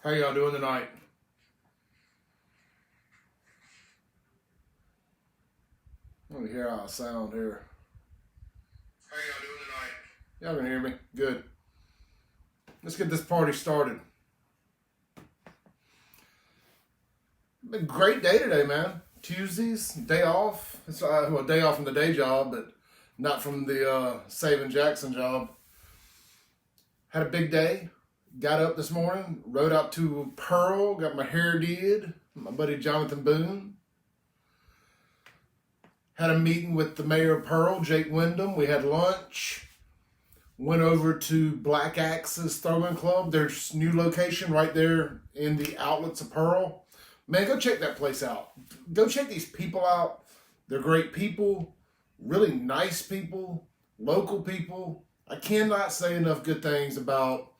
How y'all doing tonight? Let me hear how I sound here. How y'all doing tonight? Y'all can hear me? Good. Let's get this party started. Been a great day today, man. Tuesdays, day off. It's well, day off from the day job, but not from the Saving Jackson job. Had a big day. Got up this morning, rode out to Pearl, got my hair did. My buddy Jonathan Boone. Had a meeting with the mayor of Pearl, Jake Wyndham. We had lunch. Went over to Black Axe's Throwing Club, their new location right there in the outlets of Pearl. Man, go check that place out. Go check these people out. They're great people, really nice people, local people. I cannot say enough good things about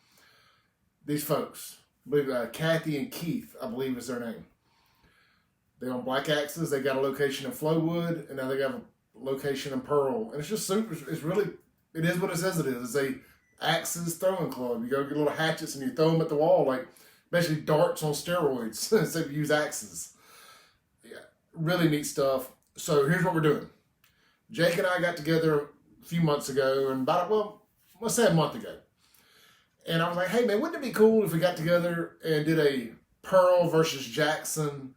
these folks. I believe Kathy and Keith, I believe is their name. They own Black Axes. They got a location in Flowwood, and now they got a location in Pearl. And it's just super. It is what it says it is. It's a Axes throwing club. You go get little hatchets and you throw them at the wall, like basically darts on steroids. Instead of use axes. Yeah, really neat stuff. So here's what we're doing. Jake and I got together a few months ago, and let's say a month ago. And I was like, hey man, wouldn't it be cool if we got together and did a Pearl versus Jackson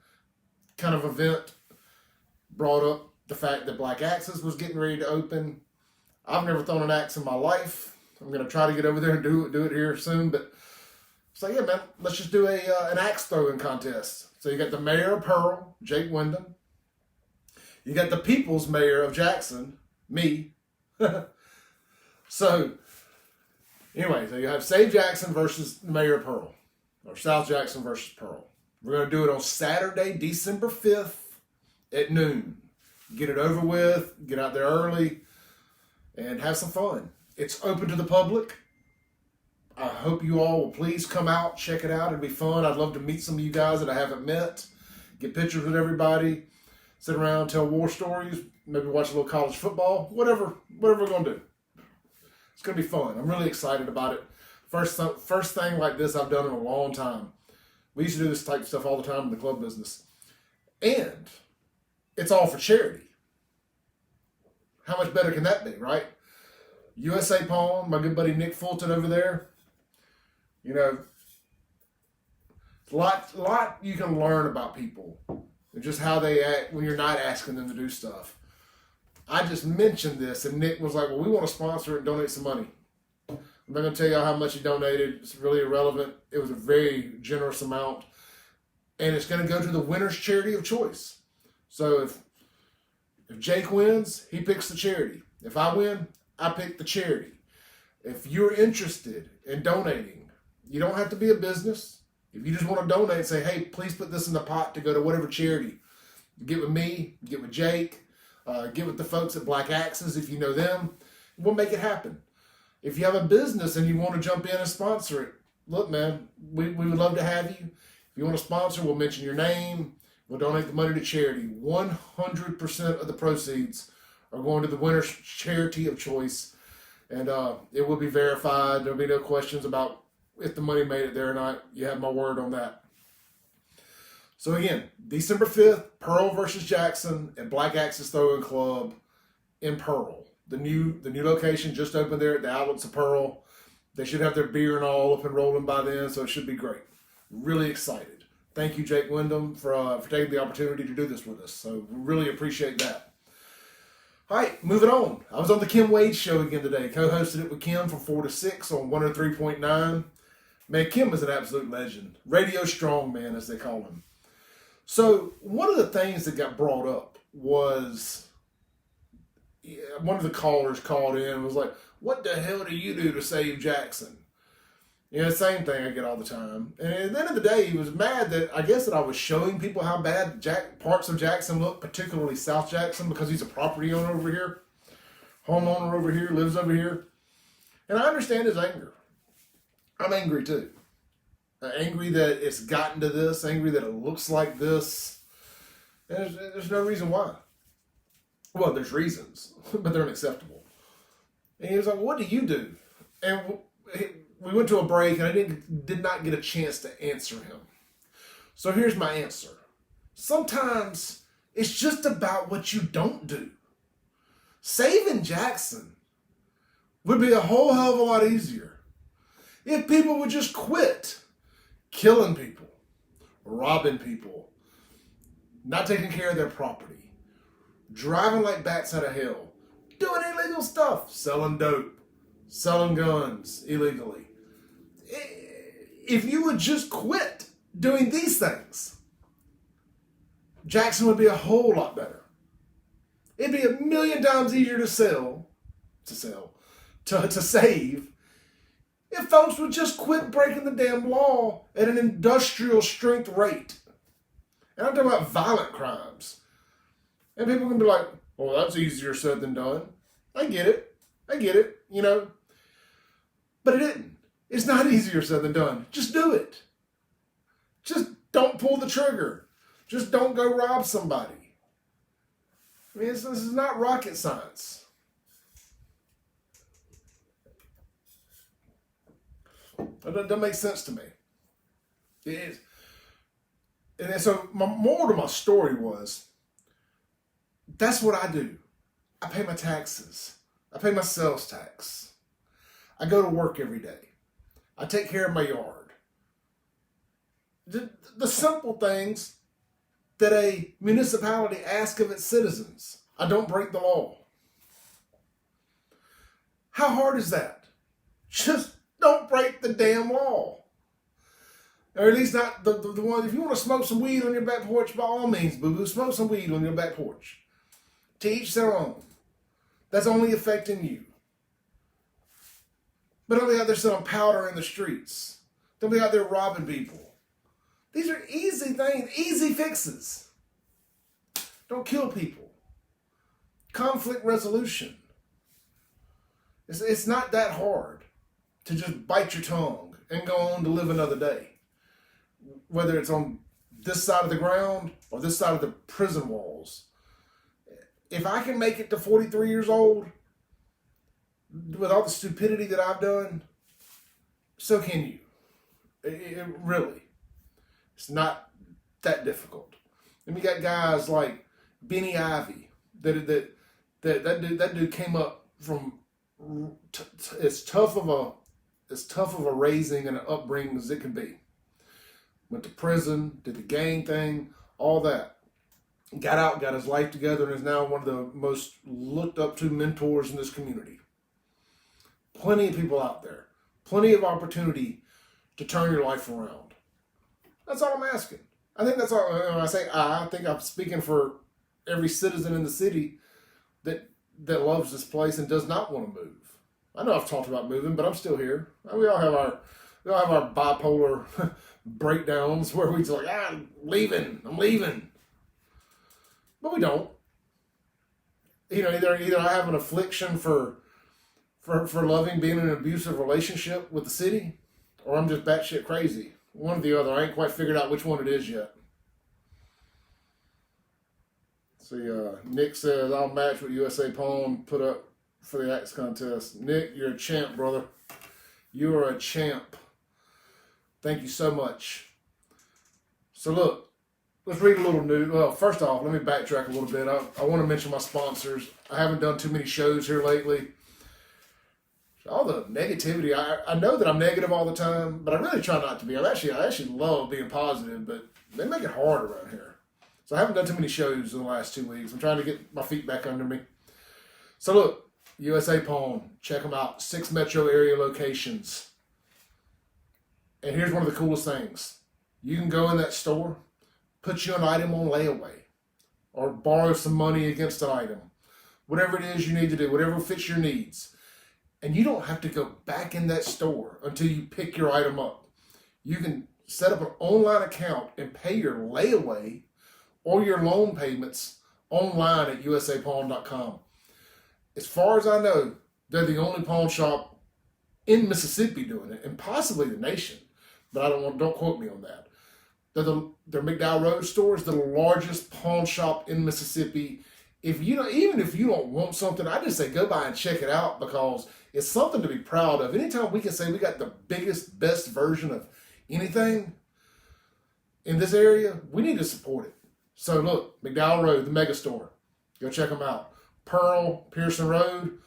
kind of event? Brought up the fact that Black Axes was getting ready to open. I've never thrown an axe in my life. I'm going to try to get over there and do it here soon. But it's like, yeah man, let's just do an axe throwing contest. So you got the mayor of Pearl, Jake Wyndham. You got the people's mayor of Jackson, me. So anyway, so you have Save Jackson versus the mayor of Pearl, or South Jackson versus Pearl. We're going to do it on Saturday, December 5th at noon. Get it over with, get out there early, and have some fun. It's open to the public. I hope you all will please come out, check it out. It'll be fun. I'd love to meet some of you guys that I haven't met, get pictures with everybody, sit around, tell war stories, maybe watch a little college football, whatever we're going to do. It's going to be fun. I'm really excited about it. First thing like this I've done in a long time. We used to do this type of stuff all the time in the club business. And it's all for charity. How much better can that be, right? USA Pawn, my good buddy Nick Fulton over there. You know, a lot you can learn about people and just how they act when you're not asking them to do stuff. I just mentioned this, and Nick was like, well, we want to sponsor it and donate some money. I'm not going to tell y'all how much he donated. It's really irrelevant. It was a very generous amount. And it's going to go to the winner's charity of choice. So if Jake wins, he picks the charity. If I win, I pick the charity. If you're interested in donating, you don't have to be a business. If you just want to donate, say, hey, please put this in the pot to go to whatever charity. Get with me, get with Jake. Get with the folks at Black Axes if you know them. We'll make it happen. If you have a business and you want to jump in and sponsor it, look, man, we would love to have you. If you want to sponsor, we'll mention your name. We'll donate the money to charity. 100% of the proceeds are going to the winner's charity of choice. And it will be verified. There'll be no questions about if the money made it there or not. You have my word on that. So again, December 5th, Pearl versus Jackson at Black Axes Throwing Club in Pearl. The new location just opened there at the outlets of Pearl. They should have their beer and all up and rolling by then, so it should be great. Really excited. Thank you, Jake Wyndham, for taking the opportunity to do this with us. So we really appreciate that. All right, moving on. I was on the Kim Wade Show again today. Co-hosted it with Kim from 4 to 6 on 103.9. Man, Kim is an absolute legend. Radio strongman, as they call him. So one of the things that got brought up was one of the callers called in and was like, what the hell do you do to save Jackson? You know, same thing I get all the time. And at the end of the day, he was mad that I was showing people how bad parts of Jackson look, particularly South Jackson, because he's a property owner over here, homeowner over here, lives over here. And I understand his anger. I'm angry too. Angry that it's gotten to this, angry that it looks like this. And there's no reason why. Well, there's reasons, but they're unacceptable. And he was like, what do you do? And we went to a break and I did not get a chance to answer him. So here's my answer. Sometimes it's just about what you don't do. Saving Jackson would be a whole hell of a lot easier if people would just quit killing people, robbing people, not taking care of their property, driving like bats out of hell, doing illegal stuff, selling dope, selling guns illegally. If you would just quit doing these things, Jackson would be a whole lot better. It'd be a million times easier to save, if folks would just quit breaking the damn law at an industrial strength rate. And I'm talking about violent crimes. And people can be like, well, that's easier said than done. I get it, you know. But it isn't. It's not easier said than done. Just do it. Just don't pull the trigger. Just don't go rob somebody. I mean, this is not rocket science. That doesn't make sense to me. It is. And so my moral to my story was, that's what I do. I pay my taxes. I pay my sales tax. I go to work every day. I take care of my yard. The simple things that a municipality asks of its citizens. I don't break the law. How hard is that? Just don't break the damn law. Or at least not the one. If you want to smoke some weed on your back porch, by all means, boo-boo, smoke some weed on your back porch. To each their own. That's only affecting you. But don't be out there selling powder in the streets. Don't be out there robbing people. These are easy things, easy fixes. Don't kill people. Conflict resolution. It's not that hard to just bite your tongue and go on to live another day. Whether it's on this side of the ground or this side of the prison walls. If I can make it to 43 years old with all the stupidity that I've done, so can you. It really. It's not that difficult. And we got guys like Benny Ivy. That dude came up from as tough of a raising and an upbringing as it can be. Went to prison, did the gang thing, all that. Got out, got his life together, and is now one of the most looked up to mentors in this community. Plenty of people out there. Plenty of opportunity to turn your life around. That's all I'm asking. I think that's all. When I say I think I'm speaking for every citizen in the city that loves this place and does not want to move. I know I've talked about moving, but I'm still here. We all have our bipolar breakdowns where we just like, I'm leaving. But we don't. You know, either I have an affliction for loving being in an abusive relationship with the city, or I'm just batshit crazy. One or the other. I ain't quite figured out which one it is yet. See, Nick says, I'll match what USA Pawn put up for the axe contest. Nick, you're a champ, brother. You are a champ. Thank you so much. So look, let's read a little news. Well, first off, let me backtrack a little bit. I want to mention my sponsors. I haven't done too many shows here lately. All the negativity, I know that I'm negative all the time, but I really try not to be. I actually love being positive, but they make it hard around here. So I haven't done too many shows in the last 2 weeks. I'm trying to get my feet back under me. So look, USA Pawn, check them out. 6 metro area locations. And here's one of the coolest things. You can go in that store, put you an item on layaway, or borrow some money against an item. Whatever it is you need to do, whatever fits your needs. And you don't have to go back in that store until you pick your item up. You can set up an online account and pay your layaway or your loan payments online at usapawn.com. As far as I know, they're the only pawn shop in Mississippi doing it, and possibly the nation. But don't quote me on that. They're McDowell Road stores. They're the largest pawn shop in Mississippi if you don't, even if you don't want something, I just say go by and check it out, because it's something to be proud of. Anytime we can say we got the biggest, best version of anything in this area, we need to support it. So look, McDowell Road, the Mega Store. Go check them out. Pearl, Pearson Road,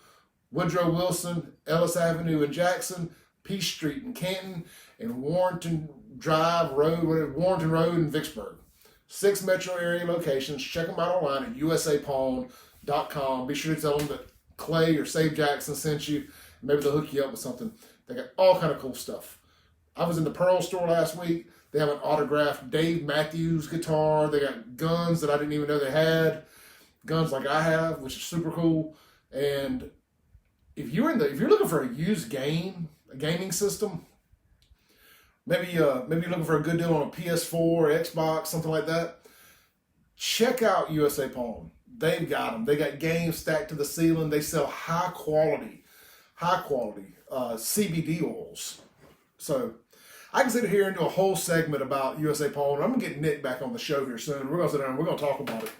Woodrow Wilson, Ellis Avenue in Jackson, Peace Street in Canton, and Warrenton Road in Vicksburg. 6 metro area locations. Check them out online at usapawn.com. Be sure to tell them that Clay or Save Jackson sent you. Maybe they'll hook you up with something. They got all kind of cool stuff. I was in the Pearl store last week. They have an autographed Dave Matthews guitar. They got guns that I didn't even know they had. Guns like I have, which is super cool. And if you're looking for a used gaming system, maybe you're looking for a good deal on a PS4 or Xbox, something like that, check out USA Pawn. They've got them. They got games stacked to the ceiling. They sell high quality CBD oils. So I can sit here and do a whole segment about USA Pawn. I'm going to get Nick back on the show here soon. We're going to sit down and we're going to talk about it.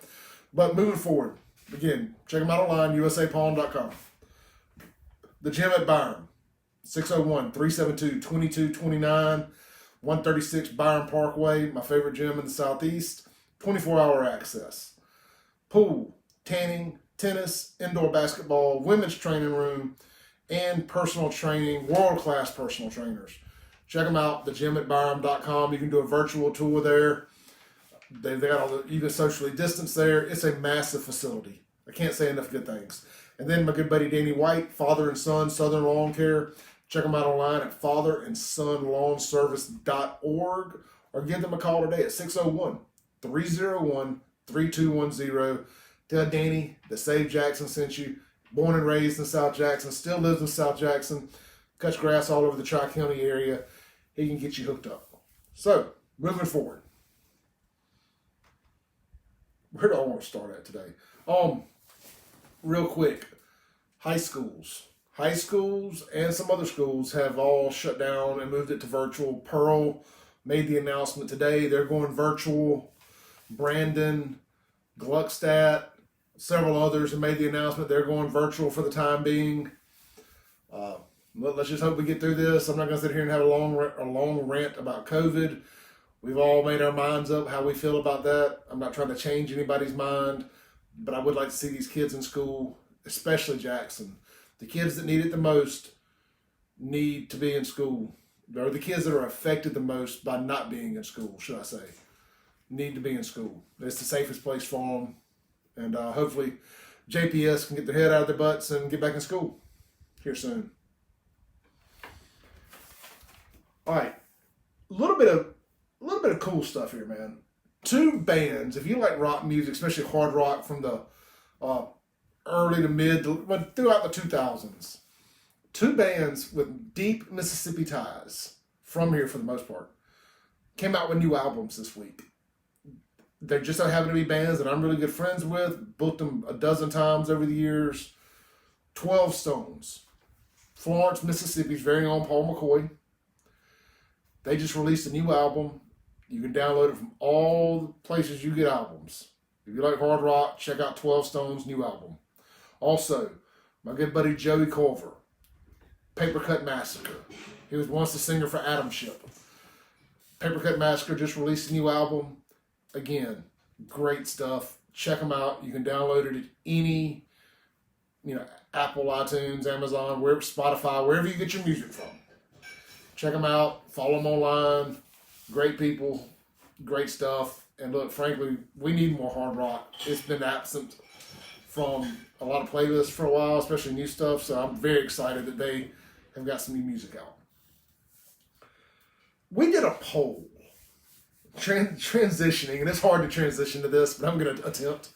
But moving forward, again, check them out online, usapawn.com. The Gym at Byron, 601-372-2229, 136 Byron Parkway, my favorite gym in the Southeast, 24-hour access. Pool, tanning, tennis, indoor basketball, women's training room, and personal training, world-class personal trainers. Check them out, thegymatbyron.com. You can do a virtual tour there. They got all the, you can socially distance there. It's a massive facility. I can't say enough good things. And then my good buddy Danny White, Father and Son Southern Lawn Care. Check them out online at fatherandsonlawnservice.org, or give them a call today at 601-301-3210. Tell Danny that Save Jackson sent you. Born and raised in South Jackson, still lives in South Jackson, cuts grass all over the Tri-County area. He can get you hooked up. So, moving forward. Where do I want to start at today? Real quick, high schools and some other schools have all shut down and moved it to virtual. Pearl made the announcement today. They're going virtual. Brandon, Gluckstadt, several others have made the announcement they're going virtual for the time being. Let's just hope we get through this. I'm not going to sit here and have a long rant about COVID. We've all made our minds up how we feel about that. I'm not trying to change anybody's mind, but I would like to see these kids in school, especially Jackson. The kids that need it the most need to be in school. Or the kids that are affected the most by not being in school, should I say, need to be in school. It's the safest place for them. And hopefully JPS can get their head out of their butts and get back in school here soon. All right, a little bit of cool stuff here, man. 2 bands, if you like rock music, especially hard rock from the early to mid, throughout the 2000s, 2 bands with deep Mississippi ties from here for the most part came out with new albums this week. They just so happen to be bands that I'm really good friends with, booked them a dozen times over the years. 12 Stones, Florence, Mississippi's very own Paul McCoy. They just released a new album. You can download it from all the places you get albums. If you like hard rock, check out 12 Stones' new album. Also, my good buddy Joey Culver, Paper Cut Massacre. He was once the singer for Atom Ship. Paper Cut Massacre just released a new album. Again, great stuff. Check them out. You can download it at any, Apple, iTunes, Amazon, wherever, Spotify, wherever you get your music from. Check them out. Follow them online. Great people. Great stuff. And look, frankly, we need more hard rock. It's been absent from a lot of playlists for a while, especially new stuff. So I'm very excited that they have got some new music out. We did a poll. Transitioning, and it's hard to transition to this, but I'm going to attempt.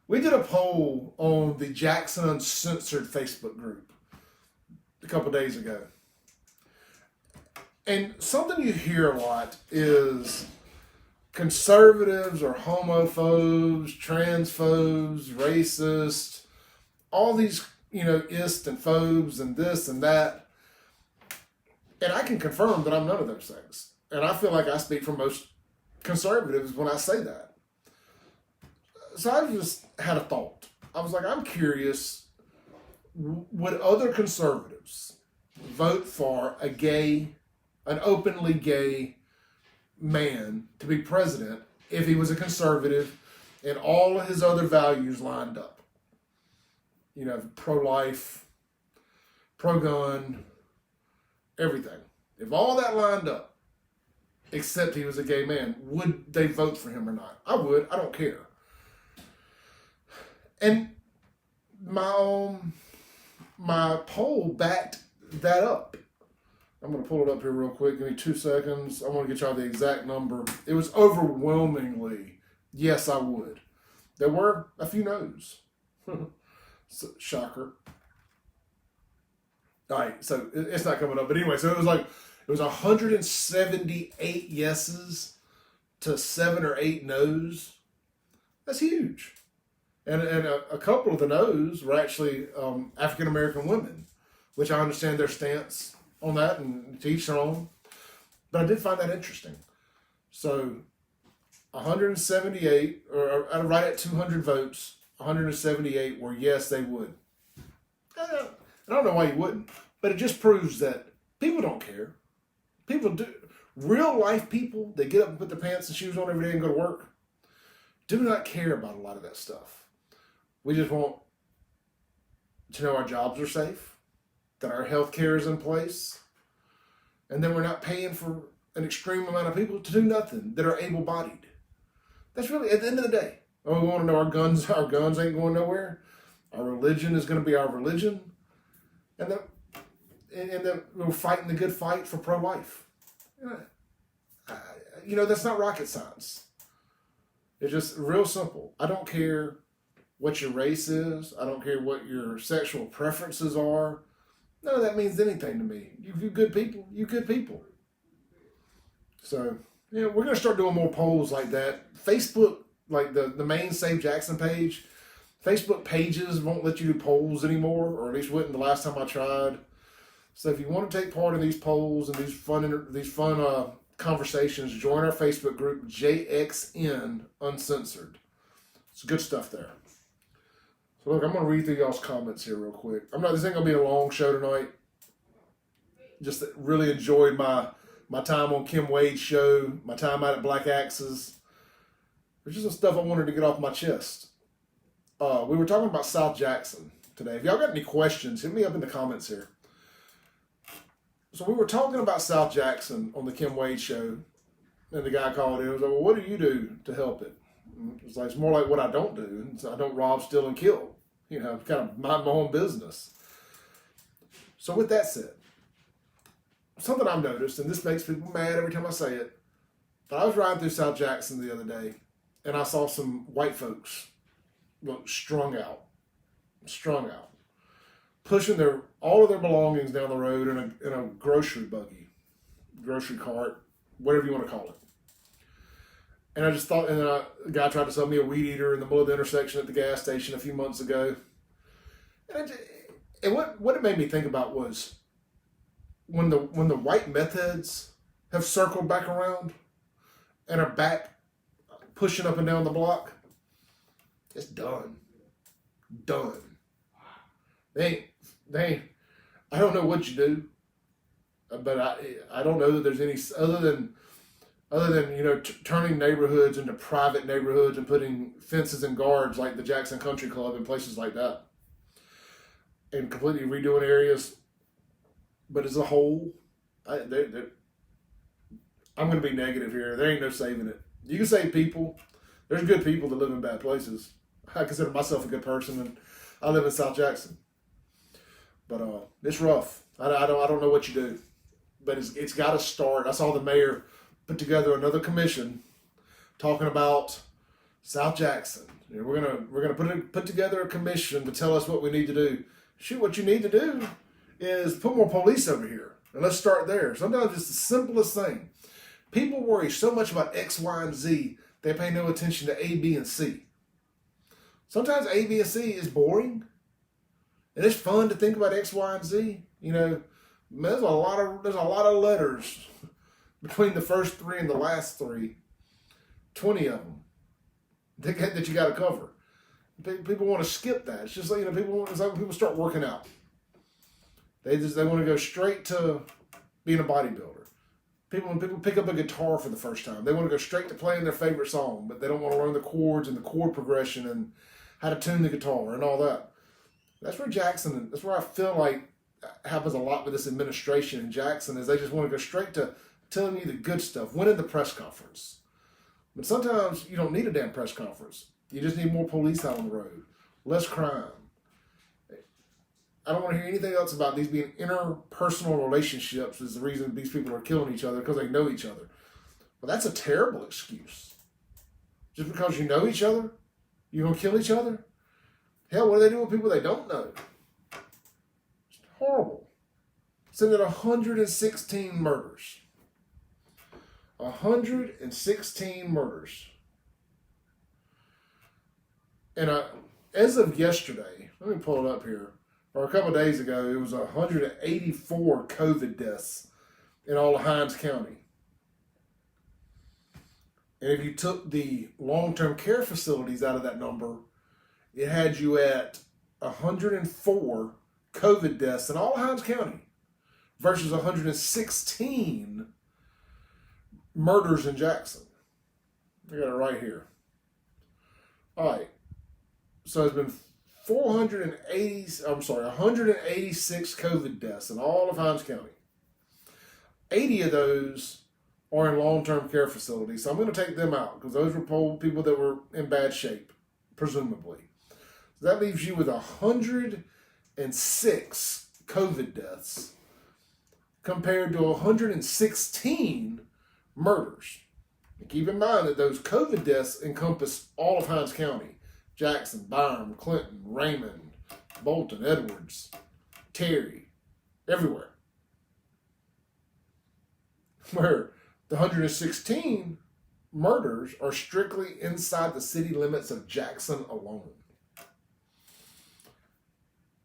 We did a poll on the Jackson Uncensored Facebook group a couple days ago. And something you hear a lot is conservatives or homophobes, transphobes, racists, all these, ist and phobes and this and that. And I can confirm that I'm none of those things. And I feel like I speak for most conservatives when I say that. So I just had a thought. I was like, I'm curious, would other conservatives vote for an openly gay man to be president if he was a conservative and all of his other values lined up? You know, pro-life, pro-gun, everything. If all that lined up, except he was a gay man, would they vote for him or not? I would. I don't care. And my poll backed that up. I'm going to pull it up here real quick. Give me 2 seconds. I want to get y'all the exact number. It was overwhelmingly, yes, I would. There were a few no's. So, shocker. All right, so it's not coming up. But anyway, so it was 178 yeses to 7 or 8 no's. That's huge. And a couple of the no's were actually African-American women, which I understand their stance on that and to each their own. But I did find that interesting. So 178, or right at 200 votes, 178 were yes, they would. I don't know why you wouldn't, but it just proves that people don't care. People do. Real life people that get up and put their pants and shoes on every day and go to work do not care about a lot of that stuff. We just want to know our jobs are safe, that our health care is in place, and then we're not paying for an extreme amount of people to do nothing that are able-bodied. That's really, at the end of the day, we want to know our guns ain't going nowhere. Our religion is going to be our religion. And that we're fighting the good fight for pro-life. You know, that's not rocket science. It's just real simple. I don't care what your race is. I don't care what your sexual preferences are. None of that means anything to me. You good people, you good people. So, you know, we're going to start doing more polls like that. Facebook, like the main Save Jackson page, Facebook pages won't let you do polls anymore, or at least wouldn't the last time I tried. So if you want to take part in these polls and these fun conversations, join our Facebook group, JXN Uncensored. It's good stuff there. So look, I'm going to read through y'all's comments here real quick. This ain't going to be a long show tonight. Just really enjoyed my time on Kim Wade's show, my time out at Black Axes. There's just some stuff I wanted to get off my chest. We were talking about South Jackson today. If y'all got any questions, hit me up in the comments here. So we were talking about South Jackson on the Kim Wade show, and the guy called in and was like, well, what do you do to help it? It's more like what I don't do. I don't rob, steal, and kill. You know, kind of mind my own business. So with that said, something I've noticed, and this makes people mad every time I say it, but I was riding through South Jackson the other day, and I saw some white folks strung out, pushing all of their belongings down the road in a grocery buggy, grocery cart, whatever you want to call it. And I just thought, and then a guy tried to sell me a weed eater in the middle of the intersection at the gas station a few months ago. And what it made me think about was when the white meth heads have circled back around and are back pushing up and down the block, it's done. They ain't, I don't know what you do, but I don't know that there's any other than you know, turning neighborhoods into private neighborhoods and putting fences and guards like the Jackson Country Club and places like that, and completely redoing areas. But as a whole, I'm going to be negative here. There ain't no saving it. You can save people. There's good people that live in bad places. I consider myself a good person, and I live in South Jackson. But it's rough. I don't know what you do, but it's got to start. I saw the mayor put together another commission talking about South Jackson. You know, we're gonna put together a commission to tell us what we need to do. Shoot, what you need to do is put more police over here, and let's start there. Sometimes it's the simplest thing. People worry so much about X, Y, and Z, they pay no attention to A, B, and C. Sometimes A, B, and C is boring, and it's fun to think about X, Y, and Z. You know, there's a lot of letters between the first 3 and the last 3. 20 of them. that you got to cover. People want to skip that. It's just like, it's like when people start working out. They want to go straight to being a bodybuilder. When people pick up a guitar for the first time, they want to go straight to playing their favorite song, but they don't want to learn the chords and the chord progression and how to tune the guitar and all that. That's where I feel like happens a lot with this administration in Jackson, is they just want to go straight to telling you the good stuff, winning the press conference. But sometimes you don't need a damn press conference. You just need more police out on the road, less crime. I don't want to hear anything else about these being interpersonal relationships is the reason these people are killing each other, because they know each other. Well, that's a terrible excuse. Just because you know each other, you're going to kill each other? Hell, what do they do with people they don't know? It's horrible. Send it 116 murders. 116 murders. And as of yesterday, let me pull it up here, or a couple of days ago, it was 184 COVID deaths in all of Hinds County. And if you took the long-term care facilities out of that number, it had you at 104 COVID deaths in all of Hinds County versus 116 murders in Jackson. I got it right here. All right. So it's been 186 COVID deaths in all of Hinds County. 80 of those are in long-term care facilities. So I'm going to take them out because those were people that were in bad shape, presumably. So that leaves you with 106 COVID deaths compared to 116 murders. And keep in mind that those COVID deaths encompass all of Hinds County. Jackson, Byram, Clinton, Raymond, Bolton, Edwards, Terry, everywhere. Where the 116 murders are strictly inside the city limits of Jackson alone.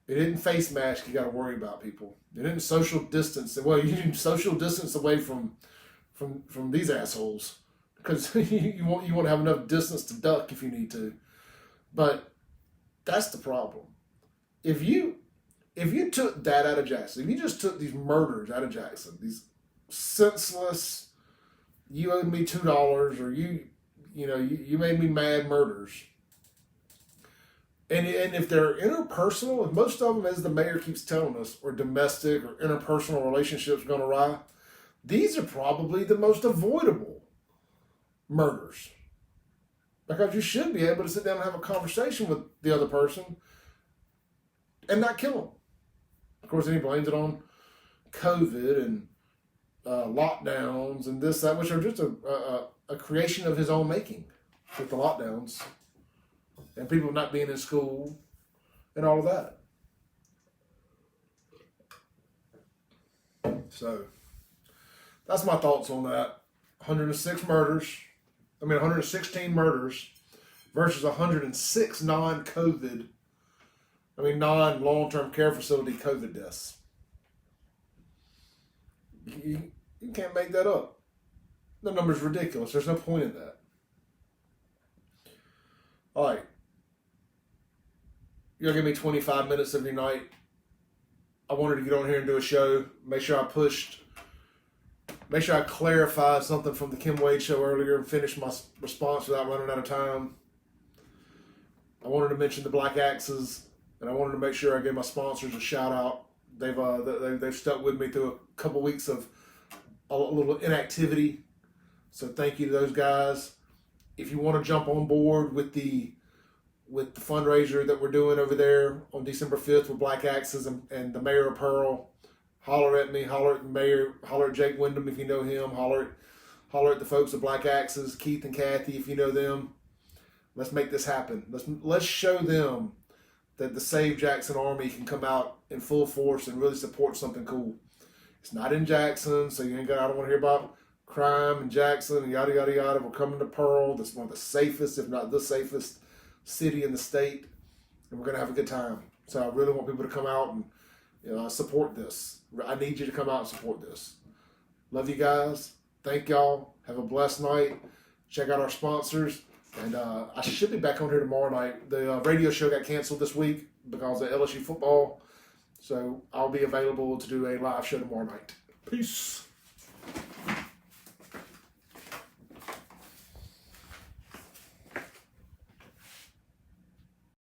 It isn't face mask you got to worry about, people. It isn't social distance. Well, you need social distance away from these assholes because you want to have enough distance to duck if you need to. But that's the problem. If you took that out of Jackson, if you just took these murders out of Jackson, these senseless, you owed me $2 or you made me mad murders, and if they're interpersonal, if most of them, as the mayor keeps telling us, are domestic or interpersonal relationships gone awry, these are probably the most avoidable murders. Because you should be able to sit down and have a conversation with the other person and not kill them. Of course, then he blames it on COVID and lockdowns and this, that, which are just a creation of his own making with the lockdowns and people not being in school and all of that. So that's my thoughts on that. 116 murders versus 106 non-long-term care facility COVID deaths. You can't make that up. The number's ridiculous. There's no point in that. All right. You're going to give me 25 minutes of your night. I wanted to get on here and do a show. Make sure I clarified something from the Kim Wade show earlier and finished my response without running out of time. I wanted to mention the Black Axes, and I wanted to make sure I gave my sponsors a shout out. They've stuck with me through a couple weeks of a little inactivity, so thank you to those guys. If you want to jump on board with the fundraiser that we're doing over there on December 5th with Black Axes and the Mayor of Pearl, holler at me, holler at the mayor, holler at Jake Wyndham if you know him, holler at the folks at Black Axes, Keith and Kathy if you know them. Let's make this happen. Let's show them that the Save Jackson Army can come out in full force and really support something cool. It's not in Jackson, so I don't want to hear about crime in Jackson and yada, yada, yada. We're coming to Pearl. That's one of the safest, if not the safest city in the state. And we're going to have a good time. So I really want people to come out and support this. I need you to come out and support this. Love you guys. Thank y'all. Have a blessed night. Check out our sponsors. And I should be back on here tomorrow night. The radio show got canceled this week because of LSU football. So I'll be available to do a live show tomorrow night. Peace.